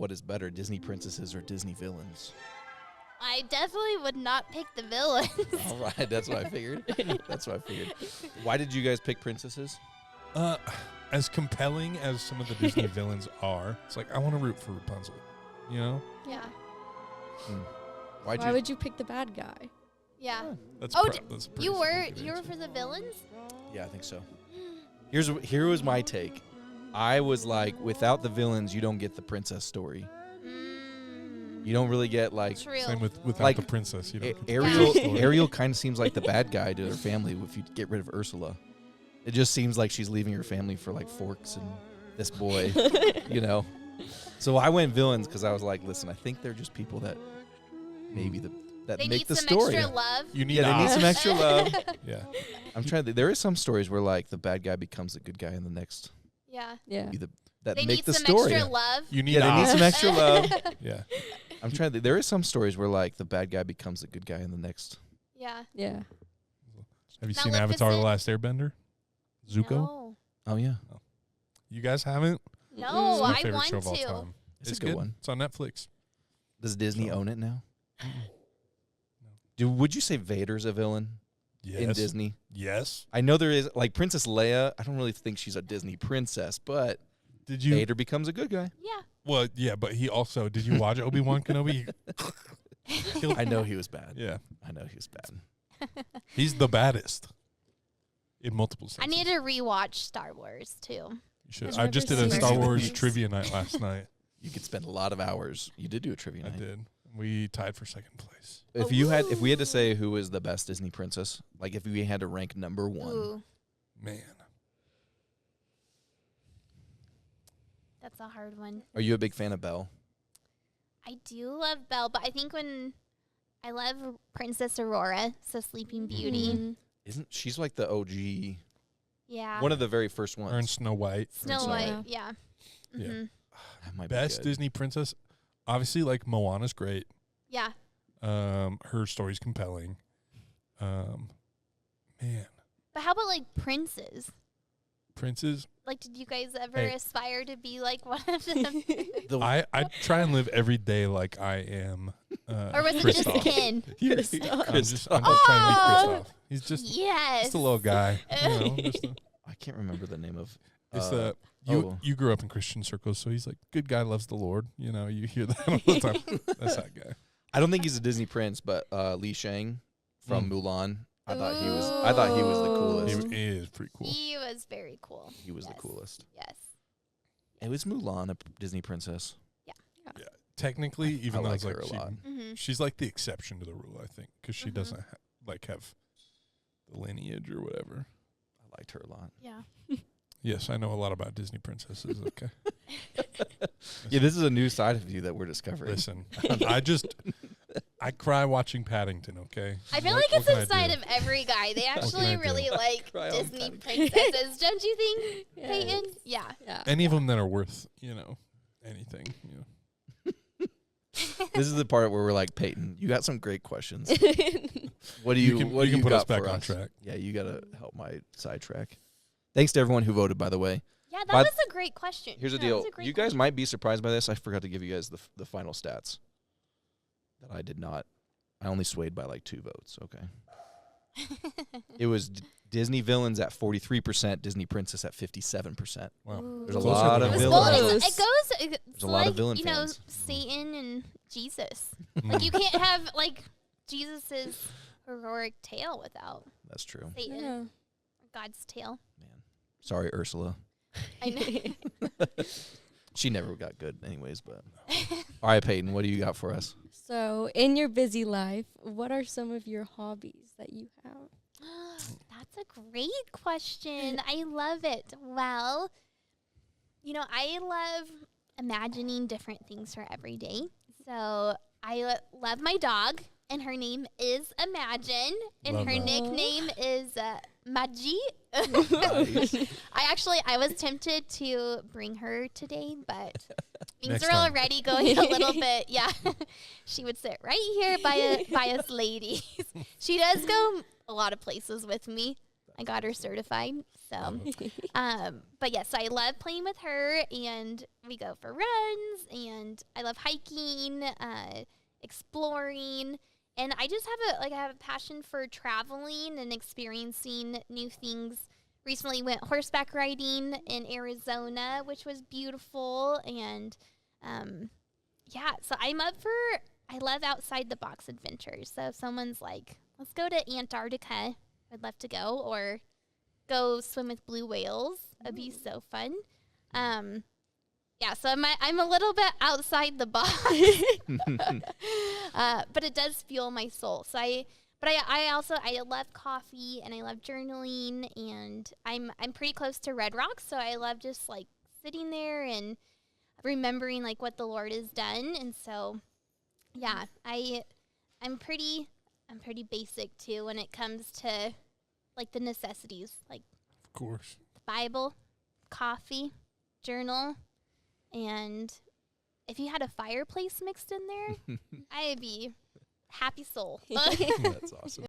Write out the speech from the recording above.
what is better, Disney princesses or Disney villains? I definitely would not pick the villains. All right, that's what I figured. Why did you guys pick princesses? As compelling as some of the Disney villains are, it's like I want to root for Rapunzel. You know? Yeah. Why would you pick the bad guy? Yeah. That's that's you were for the villains? Yeah, I think so. Here was my take. I was like, without the villains, you don't get the princess story. You don't really get like. True. Same without like, the princess. You don't Ariel kind of seems like the bad guy to her family if you get rid of Ursula. It just seems like she's leaving her family for like forks and this boy, you know. So I went villains because I was like, listen, I think they're just people that maybe that they make the need some story. extra love. They need some extra love. Yeah. I'm trying to. There is some stories where like the bad guy becomes the good guy in the next. Yeah. Yeah. That they make need the some story. extra love. You need they need some extra love. Yeah. I'm trying to. There is some stories where like the bad guy becomes the good guy in the next. Yeah. Yeah. Have you seen Avatar: The Last Airbender? Zuko? No. Oh yeah. You guys haven't? No, It's my I favorite want show of all to. time. It's a good one. It's on Netflix. Does Disney So- own it now? Would you say Vader's a villain in Disney? Yes. I know there is, like Princess Leia. I don't really think she's a Disney princess, but Vader becomes a good guy. Yeah. Well, yeah, but he also, did you watch Obi-Wan Kenobi? I know he was bad. Yeah. I know he was bad. He's the baddest in multiple senses. I need to rewatch Star Wars too. You should. I've I just did never a seen Star it. Wars trivia night last night. You could spend a lot of hours. You did do a trivia I night. did. We tied for second place. If we had to say who was the best Disney princess, like if we had to rank number one, Ooh, Man. that's a hard one. are you a big fan of Belle? I do love Belle, but I think I love Princess Aurora, so Sleeping Beauty. Mhm. Isn't she's like the OG? Yeah. One of the very first ones. Her and Snow White. Snow Snow White. White. Yeah. Yeah. Mhm. That might Best be good. Disney princess. Obviously, like Moana's great. Yeah. Her story's compelling. Man. But how about like princes? Princes. Like, did you guys ever Hey. aspire to be like one of them? I try and live every day like I am. Or was it just Kristoff. Ken? I'm just trying to be Kristoff. He's just Yes. a little guy. You know, I can't remember the name of. you grew up in Christian circles, so he's like, good guy loves the Lord. You know, you hear that all the time. That's that guy. I don't think he's a Disney prince, but Li Shang from Mm. Mulan. I thought he was the coolest. He is pretty cool. He was very cool. He was Yes. the coolest. Yes. It was Mulan, a Disney princess. Technically, even though like it's like her a lot. Mm-hmm. she's like the exception to the rule, I think, because she Mhm. doesn't have the lineage or whatever. I liked her a lot. Yeah. Yes, I know a lot about Disney princesses. Okay, Yeah, this is a new side of you that we're discovering. listen, I cry watching Paddington. Okay, I feel What- like it's what can I inside do? of every guy. They can actually I do? really like Cry on Disney Paddington. princesses, don't you think, Yes. Peyton? Yeah. Yeah. Any of them that are worth anything. This is the part where we're like, Peyton, you got some great questions. What do you can what do you put us got back for on us? track. Yeah, you got to help my sidetrack. Thanks to everyone who voted, by the way. Yeah, that But was a great question. Here's the Yeah, that deal. was a great You guys question. might be surprised by this. I forgot to give you guys the final stats that I did not. I only swayed by like 2 votes. Okay. It was Disney villains at 43%, Disney princess at 57%. Wow, There's a Closer lot than of I It thought. villains. it's There's a lot of like, villain you know, fans. Satan and Jesus. Mm. Like, you can't have, like, Jesus's heroic tale without That's true. Satan, Yeah. God's tale. Man. Sorry, Ursula. I know. She never got good anyways, but. All right, Peyton, what do you got for us? So, in your busy life, what are some of your hobbies that you have? That's a great question. I love it. Well, you know, I love imagining different things for every day. So I love my dog, and her name is Imagine, and Love her that. nickname is Maji. Nice. I was tempted to bring her today, but things Next are time. already going a little bit. Yeah, she would sit right here by us ladies. She does go a lot of places with me. I got her certified. So, but yes, I love playing with her, and we go for runs, and I love hiking, exploring, and I just have a passion for traveling and experiencing new things. Recently went horseback riding in Arizona, which was beautiful, and so I love outside the box adventures. So if someone's like, let's go to Antarctica, I'd love to go, or go swim with blue whales. That'd be so fun. So I'm a little bit outside the box, but it does fuel my soul. So I love coffee, and I love journaling, and I'm pretty close to Red Rocks, so I love just like sitting there and remembering like what the Lord has done. And so yeah, I'm pretty basic too when it comes to like the necessities, like Of course. Bible, coffee, journal, and if you had a fireplace mixed in there, I'd be happy soul. That's awesome.